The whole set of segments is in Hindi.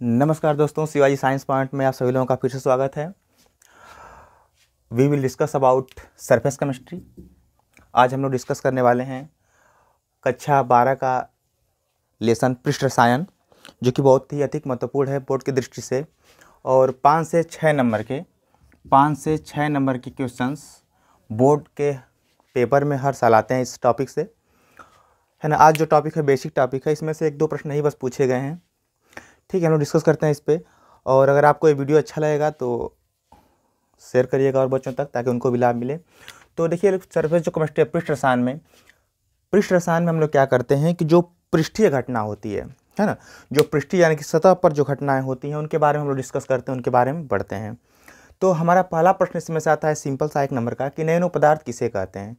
नमस्कार दोस्तों, शिवाजी साइंस पॉइंट में आप सभी लोगों का फिर से स्वागत है। We will discuss about surface chemistry. आज हम लोग डिस्कस करने वाले हैं कक्षा 12 का लेसन पृष्ठ रसायन, जो कि बहुत ही अधिक महत्वपूर्ण है बोर्ड की दृष्टि से। और 5 से 6 नंबर के क्वेश्चंस बोर्ड के पेपर में हर साल आते हैं इस टॉपिक से, है ना। आज जो टॉपिक है बेसिक टॉपिक है, इसमें से 1-2 प्रश्न ही बस पूछे गए हैं। ठीक है, हम लोग डिस्कस करते हैं इस पर। और अगर आपको ये वीडियो अच्छा लगेगा तो शेयर करिएगा और बच्चों तक, ताकि उनको भी लाभ मिले। तो देखिए, सरफेस जो केमिस्ट्री पृष्ठ रसायन में हम लोग क्या करते हैं कि जो पृष्ठीय घटना होती है ना, जो पृष्ठीय यानी कि सतह पर जो घटनाएं होती हैं उनके बारे में हम लोग डिस्कस करते हैं, उनके बारे में पढ़ते हैं। तो हमारा पहला प्रश्न इसमें से आता है सिंपल सा 1 नंबर का, कि नैनो पदार्थ किसे कहते हैं।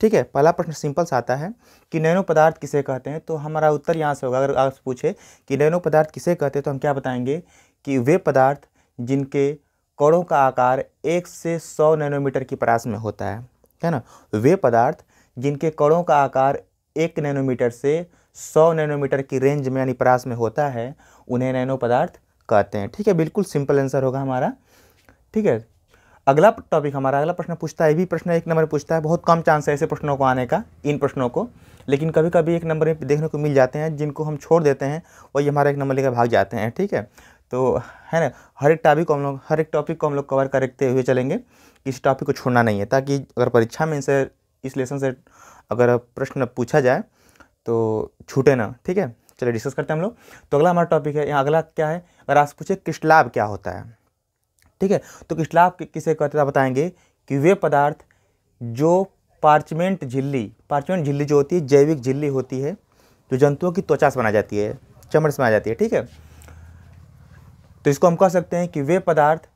ठीक है, पहला प्रश्न सिंपल सा आता है कि नैनो पदार्थ किसे कहते हैं। तो हमारा उत्तर यहाँ से होगा, अगर आप पूछे कि नैनो पदार्थ किसे कहते हैं, तो हम क्या बताएंगे कि वे पदार्थ जिनके कणों का आकार 1 से 100 नैनोमीटर की परास में होता है ना। वे पदार्थ जिनके कणों का आकार 1 नैनोमीटर से 100 नैनोमीटर की रेंज में यानी परास में होता है, उन्हें नैनो पदार्थ कहते हैं। ठीक है, बिल्कुल सिंपल आंसर होगा हमारा। ठीक है, अगला टॉपिक हमारा, अगला प्रश्न पूछता है, ये भी प्रश्न 1 नंबर पूछता है। बहुत कम चांस है ऐसे प्रश्नों को आने का, इन प्रश्नों को, लेकिन कभी कभी 1 नंबर में देखने को मिल जाते हैं, जिनको हम छोड़ देते हैं वही हमारा 1 नंबर लेकर भाग जाते हैं। ठीक है, तो है ना, हर एक टॉपिक को हम लोग कवर करते हुए चलेंगे। इस टॉपिक को छोड़ना नहीं है, ताकि अगर परीक्षा में इस लेसन से अगर प्रश्न पूछा जाए तो छूटे ना। ठीक है, चलिए डिस्कस करते हैं हम लोग। तो अगला हमारा टॉपिक है, यहाँ अगला क्या है, अगर आप पूछे क्रिस्टलाभ क्या होता है। ठीक है, तो क्रिस्टलाभ किसे कहते हैं, बताएंगे कि वे पदार्थ जो पार्चमेंट झिल्ली जो होती है, जैविक झिल्ली होती है, जो जंतुओं की त्वचा से बनाई जाती है, चमड़े से बनाई जाती है। ठीक है, तो इसको हम कह सकते हैं कि वे पदार्थ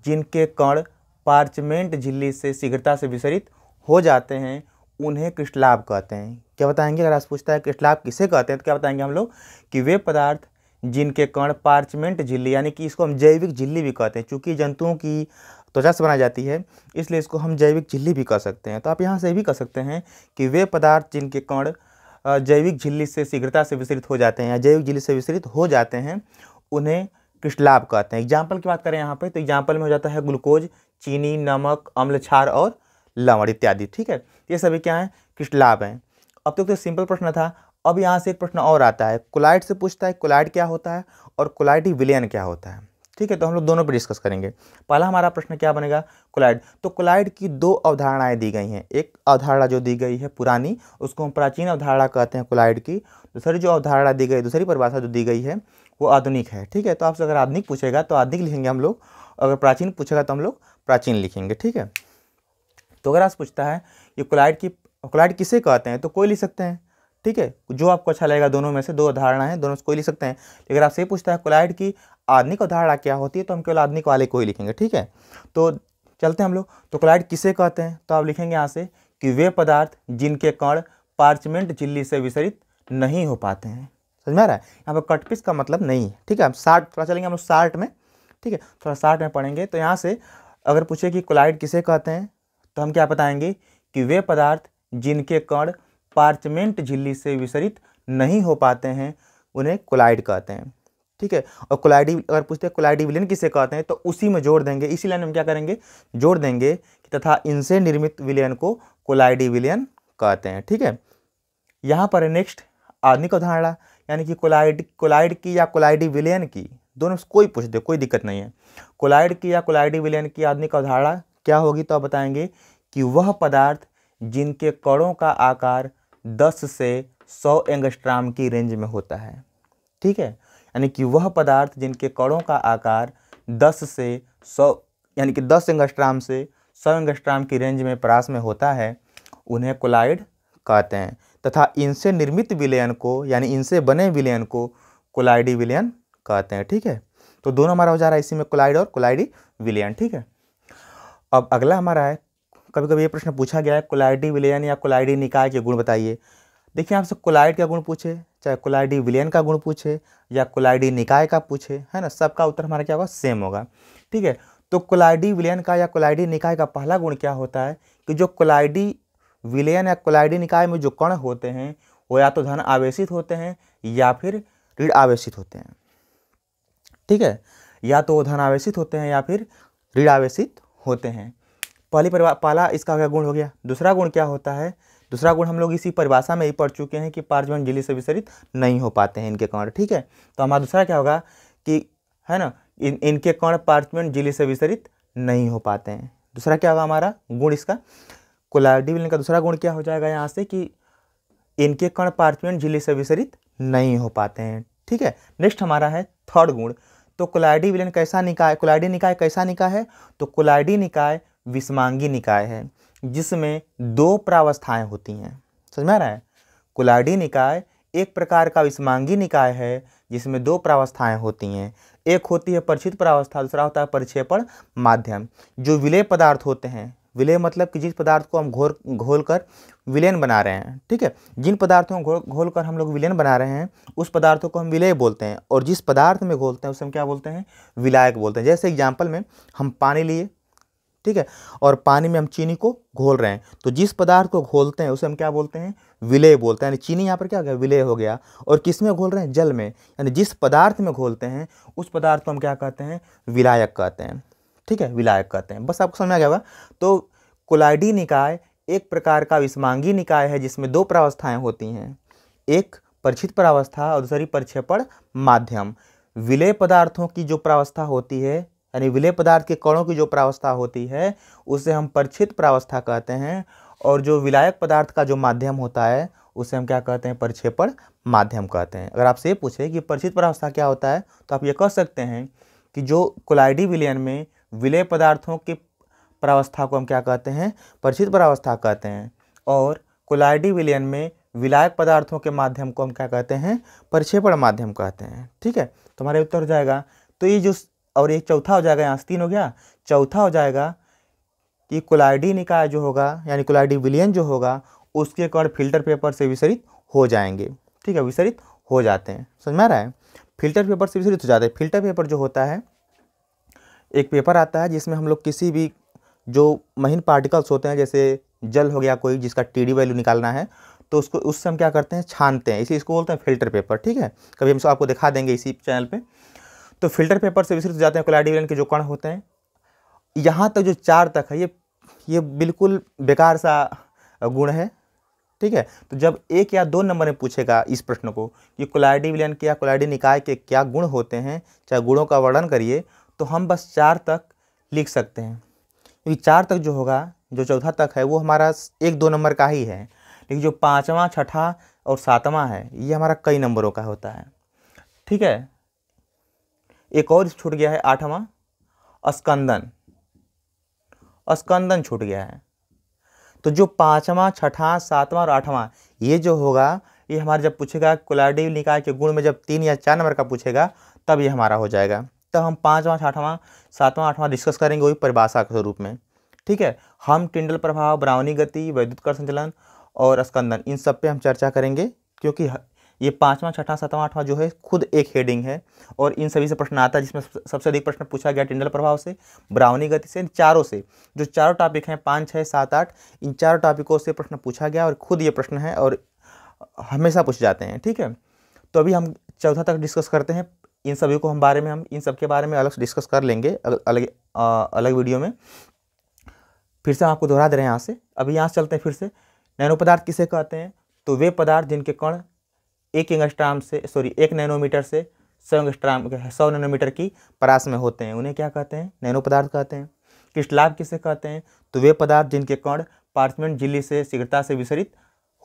जिनके कण पार्चमेंट झिल्ली से शीघ्रता से विसरित हो जाते हैं, उन्हें क्रिस्टलाभ कहते हैं। क्या बताएंगे, अगर आप पूछता है क्रिस्टलाभ किसे कहते हैं, तो क्या बताएंगे हम लोग कि वे पदार्थ जिनके कण पार्चमेंट झिल्ली, यानी कि इसको हम जैविक झिल्ली भी कहते हैं, चूँकि जंतुओं की त्वचा से बनाई जाती है, इसलिए इसको हम जैविक झिल्ली भी कह सकते हैं। तो आप यहाँ से भी कह सकते हैं कि वे पदार्थ जिनके कण जैविक झिल्ली से शीघ्रता से विसरित हो जाते हैं या जैविक झिल्ली से विसरित हो जाते हैं, उन्हें क्रिस्टलाभ कहते हैं। एग्जाम्पल की बात करें यहाँ पे, तो एग्जाम्पल में हो जाता है ग्लूकोज, चीनी, नमक, अम्ल क्षार और लवण इत्यादि। ठीक है, ये सभी क्या हैं, क्रिस्टलाभ हैं। अब तक तो सिंपल प्रश्न था। अब यहाँ से एक प्रश्न और आता है, कोलाइड से पूछता है कोलाइड क्या होता है और कोलाइडी विलयन क्या होता है। ठीक है, तो हम लोग दोनों पर डिस्कस करेंगे। पहला हमारा प्रश्न क्या बनेगा, कोलाइड। तो कोलाइड की 2 अवधारणाएं दी गई हैं। एक अवधारणा जो दी गई है पुरानी, उसको हम प्राचीन अवधारणा कहते हैं कोलाइड की। दूसरी जो अवधारणा दी गई, दूसरी परिभाषा जो दी गई है, वो आधुनिक है। ठीक है, तो आपसे अगर आधुनिक पूछेगा तो आधुनिक लिखेंगे हम लोग, अगर प्राचीन पूछेगा तो हम लोग प्राचीन लिखेंगे। ठीक है, तो अगर आप पूछता है ये कोलाइड किसे कहते हैं, तो कोई लिख सकते हैं। ठीक है, जो आपको अच्छा लगेगा, दोनों में से 2 अवधारणा है, दोनों से कोई लिख सकते हैं। लेकिन अगर आपसे ये पूछता है कोलाइड की आधुनिक अवधारणा क्या होती है, तो हम केवल आधुनिक वाले को ही लिखेंगे। ठीक है, तो चलते हैं हम लोग। तो कोलाइड किसे कहते हैं, तो आप लिखेंगे यहाँ से कि वे पदार्थ जिनके कण पार्चमेंट झिल्ली से विसरित नहीं हो पाते हैं। समझ में आ रहा है, यहाँ पर कटपिस का मतलब नहीं है। ठीक है, हम शार्ट थोड़ा चलेंगे हम लोग शार्ट में। ठीक है, थोड़ा शार्ट में पढ़ेंगे। तो यहाँ से अगर पूछे कि कोलाइड किसे कहते हैं, तो हम क्या बताएंगे कि वे पदार्थ जिनके कण पार्चमेंट झिल्ली से विसरित नहीं हो पाते हैं, उन्हें कोलाइड कहते हैं। ठीक है, और कोलाइडी, अगर पूछते हैं कोलाइडी विलयन किसे कहते हैं, तो उसी में जोड़ देंगे, इसी लाइन में क्या करेंगे, जोड़ देंगे कि तथा इनसे निर्मित विलयन को कोलाइडी विलयन कहते हैं। ठीक है, यहाँ पर नेक्स्ट आधुनिक अवधारणा, यानी कि कोलाइड की या कोलाइडी विलयन की, दोनों से कोई पूछ दे, कोई दिक्कत नहीं है। कोलाइड की या कोलाइडी विलयन की आधुनिक अवधारणा क्या होगी, तो आप बताएंगे कि वह पदार्थ जिनके कणों का आकार 10 से 100 एंगस्ट्राम की रेंज में होता है। ठीक है, यानी कि वह पदार्थ जिनके कणों का आकार 10 से 100 यानी कि 10 एंगस्ट्राम से 100 एंगस्ट्राम की रेंज में परास में होता है, उन्हें कोलाइड कहते हैं। तथा इनसे निर्मित विलयन को, यानी इनसे बने विलयन को कोलाइडी विलयन कहते हैं। ठीक है, तो दोनों हमारा हो जा रहा है इसी में, कोलाइड और कोलाइडी विलयन। ठीक है, अब अगला हमारा है, कभी कभी ये प्रश्न पूछा गया है, कोलाइडी विलयन या कोलाइडी निकाय के गुण बताइए। देखिए, आपसे कोलाइड का गुण पूछे, चाहे कोलाइडी विलयन का गुण पूछे या कोलाइडी निकाय का पूछे, है ना, सबका उत्तर हमारा क्या होगा, सेम होगा। ठीक है, तो कोलाइडी विलयन का या कोलाइडी निकाय का पहला गुण क्या होता है कि जो कोलाइडी विलयन या कोलाइडी निकाय में जो कण होते हैं, वो या तो धन आवेशित होते हैं या फिर ऋण आवेशित होते हैं। ठीक है, या तो वो धनावेशित होते हैं या फिर ऋणावेशित होते हैं। पहला इसका क्या गुण हो गया। दूसरा गुण क्या होता है, दूसरा गुण हम लोग इसी परिभाषा में ही पढ़ चुके हैं कि पार्चमेंट झिल्ली से विसरित नहीं हो पाते हैं इनके कण। ठीक है, तो हमारा दूसरा क्या होगा कि, है ना, इनके कण पार्चमेंट झिल्ली से विसरित नहीं हो पाते हैं। दूसरा क्या होगा हमारा गुण इसका, कोलाइडी विलयन का दूसरा गुण क्या हो जाएगा यहाँ से कि इनके कण पार्चमेंट झिल्ली से विसरित नहीं हो पाते हैं। ठीक है, नेक्स्ट हमारा है थर्ड गुण। तो कोलाइडी विलयन कैसा निकाय, कोलाइडी निकाय कैसा निकाय है, तो कोलाइडी निकाय विषमांगी निकाय है जिसमें दो प्रावस्थाएं होती हैं। समझ में आ रहा है, कोलाइडी निकाय एक प्रकार का विषमांगी निकाय है जिसमें दो प्रावस्थाएं होती हैं। एक होती है परिचित प्रावस्था, दूसरा होता है परिक्षेपण माध्यम। जो विलेय पदार्थ होते हैं, विलेय मतलब कि जिस पदार्थ को हम घोल कर विलयन बना रहे हैं। ठीक है, जिन पदार्थों को घोल कर हम लोग विलयन बना रहे हैं उस पदार्थों को हम विलेय बोलते हैं, और जिस पदार्थ में घोलते हैं उसे हम क्या बोलते हैं, विलायक बोलते हैं। जैसे एग्जाम्पल में हम पानी लिए, ठीक है, और पानी में हम चीनी को घोल रहे हैं, तो जिस पदार्थ को घोलते हैं उसे हम क्या बोलते हैं, विलेय बोलते हैं। यानी चीनी यहाँ पर क्या हो गया, विलेय हो गया। और किस में घोल रहे हैं, जल में, यानी जिस पदार्थ में घोलते हैं उस पदार्थ को हम क्या कहते हैं, विलायक कहते हैं। ठीक है, विलायक कहते हैं। बस आपको समझ आ गया होगा। तो कोलाइडी निकाय एक प्रकार का विषमांगी निकाय है जिसमें दो प्रावस्थाएं होती हैं, एक परिचित प्रावस्था और दूसरी परिक्षेपण माध्यम। विलेय पदार्थों की जो प्रावस्था होती है, यानी विलेय पदार्थ के कणों की जो प्रावस्था होती है उसे हम परिचित प्रावस्था कहते हैं, और जो विलायक पदार्थ का जो माध्यम होता है उसे हम क्या कहते हैं, परिक्षेपण माध्यम कहते हैं। अगर आपसे ये पूछे कि परिचित प्रावस्था क्या होता है तो आप ये कह सकते हैं कि जो कोलाइडी विलयन में विलेय पदार्थों की प्रावस्था को हम क्या कहते हैं, परिचित प्रावस्था कहते हैं, और कोलाइडी विलयन में विलायक पदार्थों के माध्यम को हम क्या कहते हैं, परिक्षेपण माध्यम कहते हैं। ठीक है, तो हमारे उत्तर हो जाएगा। तो ये जो, और एक चौथा हो जाएगा, यहाँ से 3 हो गया, चौथा हो जाएगा कि कोलाइडी निकाय जो होगा, यानी कोलाइडी विलयन जो होगा उसके कण फिल्टर पेपर से विसरित हो जाएंगे। ठीक है, विसरित हो जाते हैं। समझ में आ रहा है, फिल्टर पेपर से विसरित हो जाते हैं। फिल्टर पेपर जो होता है, एक पेपर आता है जिसमें हम लोग किसी भी जो महीन पार्टिकल्स होते हैं, जैसे जल हो गया कोई जिसका TD वैल्यू निकालना है, तो उसको उससे हम क्या करते हैं, छानते हैं, इसी इसको बोलते हैं फिल्टर पेपर। ठीक है, कभी हम आपको दिखा देंगे इसी चैनल पे। तो फिल्टर पेपर से विसरित हो जाते हैं कोलाइडी विलयन के जो कण होते हैं। यहाँ तक जो 4 तक है ये बिल्कुल बेकार सा गुण है। ठीक है, तो जब 1 या 2 नंबर में पूछेगा इस प्रश्न को कि कोलाइडी विलयन के या कोलाइडी निकाय के क्या गुण होते हैं, चाहे गुणों का वर्णन करिए, तो हम बस 4 तक लिख सकते हैं, क्योंकि 4 तक जो होगा, जो चौथा तक है वो हमारा 1-2 नंबर का ही है, लेकिन जो 5वां, 6ठा और 7वां है ये हमारा कई नंबरों का होता है। ठीक है, एक और छूट गया है 8वां, स्कंदन। स्कंदन छूट गया है। तो जो 5वां, 6ठा, 7वां और 8वां ये जो होगा, ये हमारे जब पूछेगा कोलाइडी निकाय के गुण में जब 3 या 4 नंबर का पूछेगा तब ये हमारा हो जाएगा। तब हम 5वां, 6ठवां, 7वां, 8वां डिस्कस करेंगे वही परिभाषा के रूप में। ठीक है, हम टिंडल प्रभाव, ब्राउनी गति, वैद्युतकर्ण संचलन और स्कंदन, इन सब पे हम चर्चा करेंगे, क्योंकि ये 5वां, 6ठा, 7वां, 8वां जो है खुद एक हेडिंग है, और इन सभी से प्रश्न आता है, जिसमें सबसे अधिक प्रश्न पूछा गया टिंडल प्रभाव से, ब्राउनी गति से, इन चारों से। जो चारों टॉपिक हैं 5, 6, 7, 8, इन चारों टॉपिकों से प्रश्न पूछा गया, और खुद ये प्रश्न है और हमेशा पूछ जाते हैं। ठीक है, तो अभी हम चौथा तक डिस्कस करते हैं। इन सभी को हम इन सब के बारे में अलग से डिस्कस कर लेंगे अलग वीडियो में। फिर से हम आपको दोहरा दे रहे हैं यहाँ से। अभी यहाँ से चलते हैं फिर से। नैनो पदार्थ किसे कहते हैं, तो वे पदार्थ जिनके कण 1 नैनोमीटर से 100 नैनोमीटर की परास में होते हैं, उन्हें क्या कहते हैं, नैनो पदार्थ कहते हैं। क्रिस्टलाभ किसे कहते हैं, तो वे पदार्थ जिनके कण पार्चमेंट झिल्ली से शीघ्रता से विसरित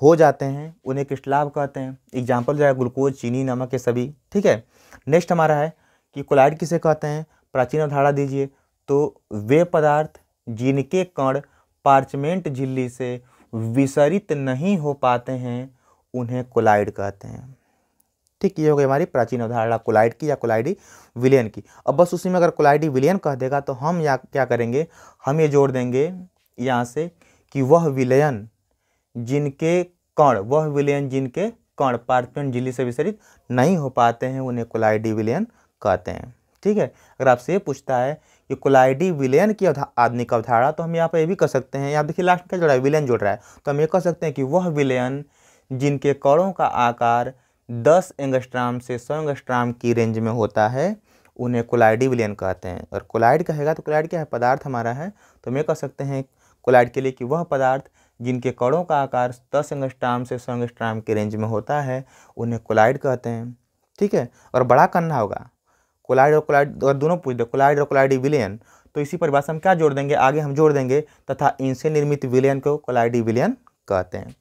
हो जाते हैं, उन्हें क्रिस्टलाभ कहते हैं। एग्जाम्पल जो है ग्लूकोज, चीनी, नमक, ये सभी। ठीक है, नेक्स्ट हमारा है कि कोलाइड किसे कहते हैं, प्राचीन अवधारणा दीजिए, तो वे पदार्थ जिनके कण पार्चमेंट झिल्ली से विसरित नहीं हो पाते हैं उन्हें कोलाइड कहते हैं। ठीक, ये हो गई हमारी प्राचीन अवधारणा कोलाइड की या कोलाइडी विलयन की। अब बस उसी में अगर कोलाइडी विलयन कह देगा तो हम यहाँ क्या करेंगे, हम ये जोड़ देंगे यहाँ से कि वह विलयन जिनके कण पार्चमेंट झिल्ली से विसरित नहीं हो पाते हैं उन्हें कोलाइडी विलयन कहते हैं। ठीक है, अगर आपसे ये पूछता है कि कोलाइडी विलयन की आधुनिक अवधारणा, तो हम यहाँ पर ये भी कह सकते हैं, यहाँ देखिए लास्ट में क्या जोड़ा है, विलयन जोड़ रहा है, तो हम ये कह सकते हैं कि वह विलयन जिनके कणों का आकार 10 एंगस्ट्राम से 100 एंगस्ट्राम की रेंज में होता है उन्हें कोलाइडी विलयन कहते हैं। और कोलाइड कहेगा तो कोलाइड क्या है, पदार्थ हमारा है, तो हम ये कह सकते हैं कोलाइड के लिए कि वह पदार्थ जिनके कणों का आकार 10 एंगस्ट्रॉम से 100 एंगस्ट्रॉम के रेंज में होता है उन्हें कोलाइड कहते हैं। ठीक है, और बड़ा करना होगा कोलाइड और दोनों पूछ दे, कोलाइड और कोलाइडी विलयन, तो इसी परिभाषा हम क्या जोड़ देंगे, आगे हम जोड़ देंगे तथा इनसे निर्मित विलयन को कोलाइडी विलयन कहते हैं।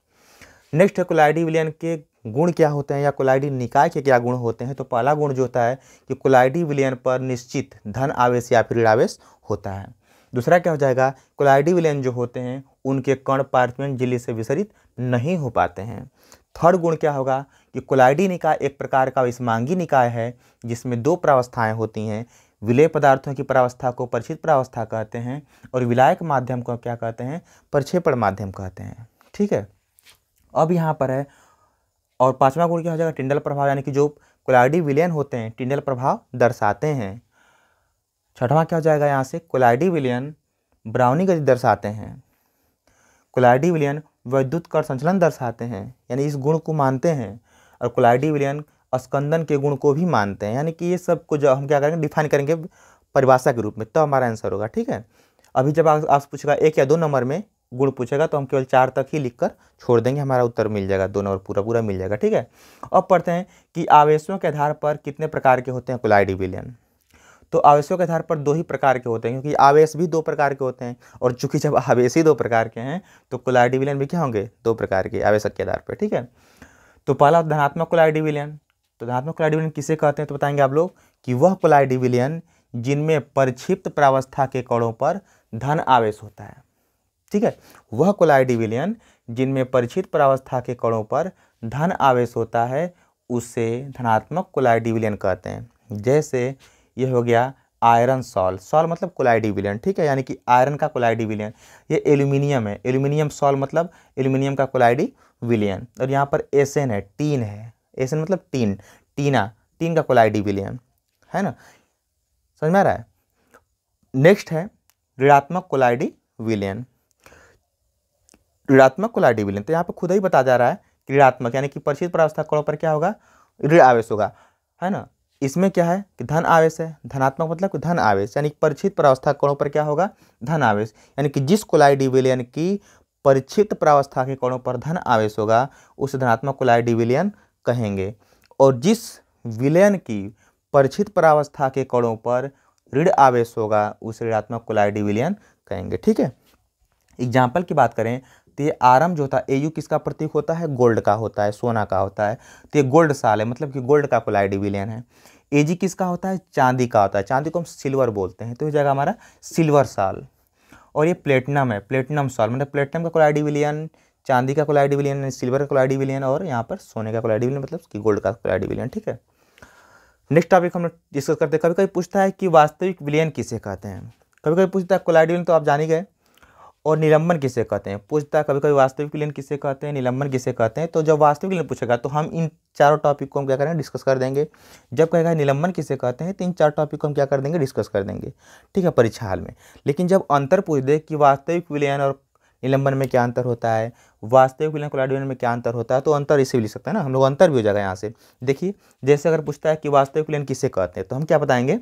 नेक्स्ट है कोलाइडी विलयन के गुण क्या होते हैं या कोलाइडी निकाय के क्या गुण होते हैं। तो पहला गुण जो होता है कि कोलाइडी विलयन पर निश्चित धन आवेश या फिर ऋण आवेश होता है। दूसरा क्या हो जाएगा, कोलाइडी विलयन जो होते हैं उनके कण पार्चमेंट झिल्ली से विसरित नहीं हो पाते हैं। थर्ड गुण क्या होगा कि कोलाइडी निकाय एक प्रकार का विषमांगी निकाय है जिसमें दो प्रावस्थाएं होती हैं। विलेय पदार्थों की प्रावस्था को परिचित प्रावस्था कहते हैं और विलायक माध्यम को क्या कहते हैं, प्रक्षेपण माध्यम कहते हैं। ठीक है, अब यहाँ पर है और पांचवा गुण क्या हो जाएगा, टिंडल प्रभाव, यानी कि जो कोलाइडी विलयन होते हैं टिंडल प्रभाव दर्शाते हैं। छठवां क्या हो जाएगा यहाँ से, कोलाइडी विलयन ब्राउनी गति दर्शाते हैं। कोलाइडी विलयन वैद्युत कण संचलन दर्शाते हैं, यानी इस गुण को मानते हैं। और कोलाइडी विलयन स्कंदन के गुण को भी मानते हैं, यानी कि ये सब कुछ हम क्या करेंगे, डिफाइन करेंगे परिभाषा के रूप में, तो हमारा आंसर होगा। ठीक है, अभी जब आप पूछेगा 1 या 2 नंबर में गुण पूछेगा तो हम केवल 4 तक ही लिखकर छोड़ देंगे, हमारा उत्तर मिल जाएगा, 2 नंबर पूरा मिल जाएगा। ठीक है, अब पढ़ते हैं कि आवेशों के आधार पर कितने प्रकार के होते हैं कोलाइडी विलयन। तो आवेशों के आधार पर 2 ही प्रकार के होते हैं, क्योंकि आवेश भी 2 प्रकार के होते हैं, और चूंकि जब आवेश ही 2 प्रकार के हैं तो कोलाइडी विलयन भी क्या होंगे, 2 प्रकार के आवेशक के आधार पर। ठीक है, तो पहला धनात्मक कोलाइडी विलयन। तो धनात्मक कोलाइडी विलयन किसे कहते हैं, तो बताएंगे आप लोग कि वह कोलाइडी विलयन जिनमें परिक्षिप्त प्रावस्था के कणों पर धन आवेश होता है। ठीक है, वह कोलाइडी विलयन जिनमें परिक्षिप्त प्रावस्था के कणों पर धन आवेश होता है उसे धनात्मक कोलाइडी विलयन कहते हैं। जैसे ये हो गया आयरन सॉल, सॉल मतलब कोलाइडी विलयन। ठीक है, यानी कि आयरन का कोलाइडी विलयन। ये एल्यूमिनियम है, एल्यूमिनियम सॉल मतलब एल्यूमिनियम का कोलाइडी विलयन। और यहाँ पर एसएन है, टीन है, एसएन मतलब टीन, टीन का कोलाइडी विलयन है ना, समझ में आ रहा है। नेक्स्ट है ऋणात्मक कोलाइडी विलयन। ऋणात्मक कोलाइडी विलयन, तो यहाँ पर खुद ही बता जा रहा है कि ऋणात्मक यानी कि परिचित प्रावस्था कणों पर क्या होगा, ऋण आवेश होगा, है ना। इसमें क्या है कि धन आवेश है, धनात्मक मतलब कि धन आवेश, यानी परिचित प्रावस्था कणों पर क्या होगा, धन आवेश, यानी कि जिस कोलाइडी विलयन की परिचित प्रावस्था के कणों पर धन आवेश होगा उसे धनात्मक कोलाइडी विलयन कहेंगे। और जिस विलयन की परिचित प्रावस्था के कणों पर ऋण आवेश होगा उसे ऋणात्मक कोलाइडी विलयन कहेंगे। ठीक है, एग्जाम्पल की बात करें तो ये आरम जो होता है, एयू किसका प्रतीक होता है, गोल्ड का होता है, सोना का होता है, तो ये गोल्ड साल है, मतलब कि गोल्ड का कोलाइडी विलयन है। एजी किसका होता है, चांदी का होता है, चांदी को हम सिल्वर बोलते हैं, तो हो जाएगा हमारा सिल्वर साल। और ये प्लेटिनम है, प्लेटिनम साल, मतलब प्लेटिनम का कोलाइडी विलयन, चांदी का कोलाइडी विलयन, सिल्वर का कोलाइडी विलयन, और यहाँ पर सोने का कोलाइडी विलयन मतलब कि गोल्ड का कोलाइडी विलयन। ठीक है, नेक्स्ट टॉपिक हम डिस्कस करते हैं। कभी कभी पूछता है कि वास्तविक विलयन किसे कहते हैं, कभी कभी पूछता है कोलाइडी विलयन तो आप जान ही गए, और निलंबन किसे कहते हैं, पूछता है कभी कभी वास्तविक विलयन किसे कहते हैं, निलंबन किसे कहते हैं। तो जब वास्तविक विलयन पूछेगा तो हम इन चारों टॉपिक को हम क्या करेंगे, डिस्कस कर देंगे। जब कहेगा निलंबन किसे कहते हैं तो इन 4 टॉपिक को हम क्या कर देंगे, डिस्कस कर देंगे। ठीक है, परीक्षा हाल में। लेकिन जब अंतर पूछ दे कि वास्तविक विलयन और निलंबन में क्या अंतर होता है, वास्तविक विलयन कोलाइडी विलयन में क्या अंतर होता है, तो अंतर इसे भी लिख सकते हैं ना हम लोग, अंतर भी हो जाएगा यहाँ से। देखिए, जैसे अगर पूछता है कि वास्तविक विलयन किसे कहते हैं तो हम क्या बताएंगे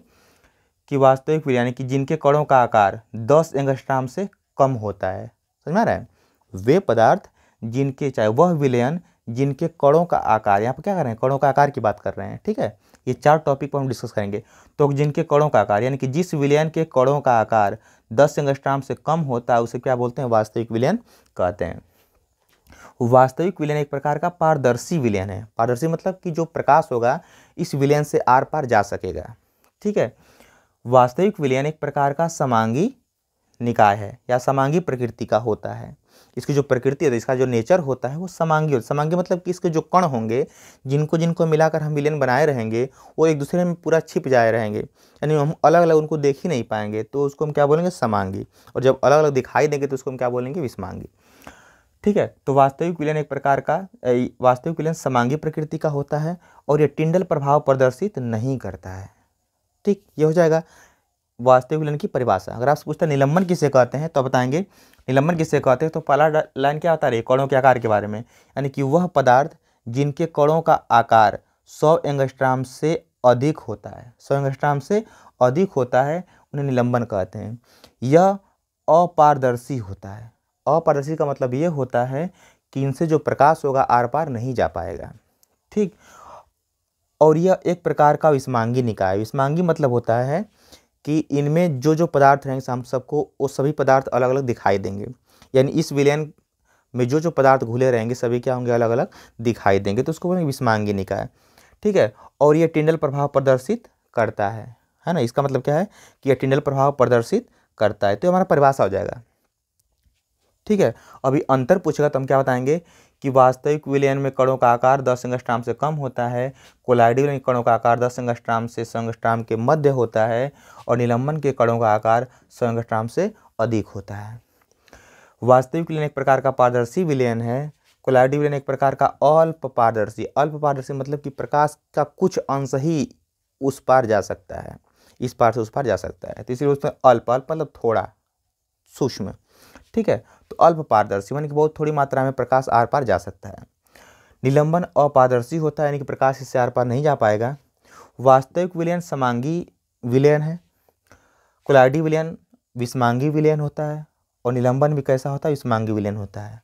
कि वास्तविक विलयन यानी कि जिनके कणों का आकार 10 एंगस्ट्रॉम से कम होता है, समझ में आ रहा है, वे पदार्थ जिनके, चाहे वह विलयन जिनके कणों का आकार, यहाँ पर क्या कर रहे हैं, कणों का आकार की बात कर रहे हैं। ठीक है, ये 4 टॉपिक पर हम डिस्कस करेंगे। तो जिनके कणों का आकार यानी कि जिस विलयन के कणों का आकार 10 एंगस्ट्रॉम से कम होता है उसे क्या बोलते हैं, वास्तविक विलयन कहते हैं। वास्तविक विलयन एक प्रकार का पारदर्शी विलयन है, पारदर्शी मतलब कि जो प्रकाश होगा इस विलयन से आर पार जा सकेगा। ठीक है, वास्तविक विलयन एक प्रकार का समांगी निकाय है या समांगी प्रकृति का होता है। इसकी जो प्रकृति है, इसका जो नेचर होता है वो समांगी होता है। समांगी मतलब कि इसके जो कण होंगे जिनको जिनको मिलाकर हम विलयन बनाए रहेंगे वो एक दूसरे में पूरा छिप जाए रहेंगे, यानी हम अलग अलग उनको देख ही नहीं पाएंगे, तो उसको हम क्या बोलेंगे, समांगी। और जब अलग अलग दिखाई देंगे तो उसको हम क्या बोलेंगे, विषमांगी। ठीक है, तो वास्तविक विलयन एक प्रकार का, वास्तविक विलयन समांगी प्रकृति का होता है और ये टिंडल प्रभाव प्रदर्शित नहीं करता है। ठीक, ये हो जाएगा वास्तविक विलयन की परिभाषा। अगर आपसे पूछता है निलंबन किसे कहते हैं तो बताएंगे निलंबन किसे कहते हैं, तो पहला लाइन क्या बता रही है, कणों के आकार के बारे में, यानी कि वह पदार्थ जिनके कणों का आकार 100 एंगस्ट्रॉम से अधिक होता है, 100 एंगस्ट्रॉम से अधिक होता है, उन्हें निलंबन कहते हैं। यह अपारदर्शी होता है। अपारदर्शी का मतलब ये होता है कि इनसे जो प्रकाश होगा आर पार नहीं जा पाएगा, ठीक। और यह एक प्रकार का विषमांगी निकाय। विषमांगी मतलब होता है कि इनमें जो जो पदार्थ रहेंगे हम सबको वो सभी पदार्थ अलग अलग दिखाई देंगे, यानी इस विलयन में जो जो पदार्थ घुले रहेंगे सभी क्या होंगे, अलग अलग दिखाई देंगे, तो उसको बोलेंगे विषमांगी निकाय, ठीक है। और ये टिंडल प्रभाव प्रदर्शित करता है ना। इसका मतलब क्या है कि यह टिंडल प्रभाव प्रदर्शित करता है, तो हमारा परिभाषा हो जाएगा, ठीक है। अभी अंतर पूछेगा तो हम क्या बताएंगे कि वास्तविक विलयन में कणों का आकार 10 एंगस्ट्रॉम से कम होता है, कोलाइडी विलयन के कणों का आकार 10 एंगस्ट्रॉम से 100 एंगस्ट्रॉम के मध्य होता है, और निलंबन के कणों का आकार 100 एंगस्ट्रॉम से अधिक होता है। वास्तविक विलयन एक प्रकार का पारदर्शी विलयन है, कोलाइडी विलयन एक प्रकार का अल्प पारदर्शी। अल्प पारदर्शी मतलब कि प्रकाश का कुछ अंश ही उस पार जा सकता है, इस पार से उस पार जा सकता है, तो इसलिए उसमें अल्प मतलब थोड़ा सूक्ष्म, ठीक है। तो अल्प पारदर्शी यानी कि बहुत थोड़ी मात्रा में प्रकाश आर पार जा सकता है। निलंबन अपारदर्शी होता है, यानी कि प्रकाश इससे आर पार नहीं जा पाएगा। वास्तविक विलयन समांगी विलयन है, कोलाइडी विलयन विषमांगी विलयन होता है, और निलंबन भी कैसा होता है, विषमांगी विलयन होता है।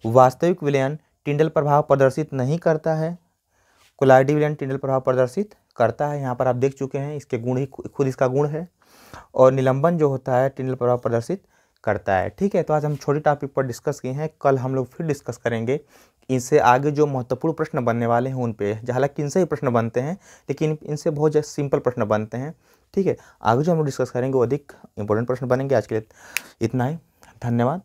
वास्तविक विलयन टिंडल प्रभाव प्रदर्शित नहीं करता है, कोलाइडी विलयन टिंडल प्रभाव प्रदर्शित करता है। यहाँ पर आप देख चुके हैं, इसके गुण ही खुद इसका गुण है। और निलंबन जो होता है टिंडल प्रभाव प्रदर्शित करता है, ठीक है। तो आज हम छोटी टॉपिक पर डिस्कस किए हैं, कल हम लोग फिर डिस्कस करेंगे इनसे आगे जो महत्वपूर्ण प्रश्न बनने वाले हैं उन पे। हालांकि इनसे ही प्रश्न बनते हैं, लेकिन इनसे बहुत ज़्यादा सिंपल प्रश्न बनते हैं, ठीक है। आगे जो हम लोग डिस्कस करेंगे वो अधिक इंपॉर्टेंट प्रश्न बनेंगे। आज के लिए इतना ही, धन्यवाद।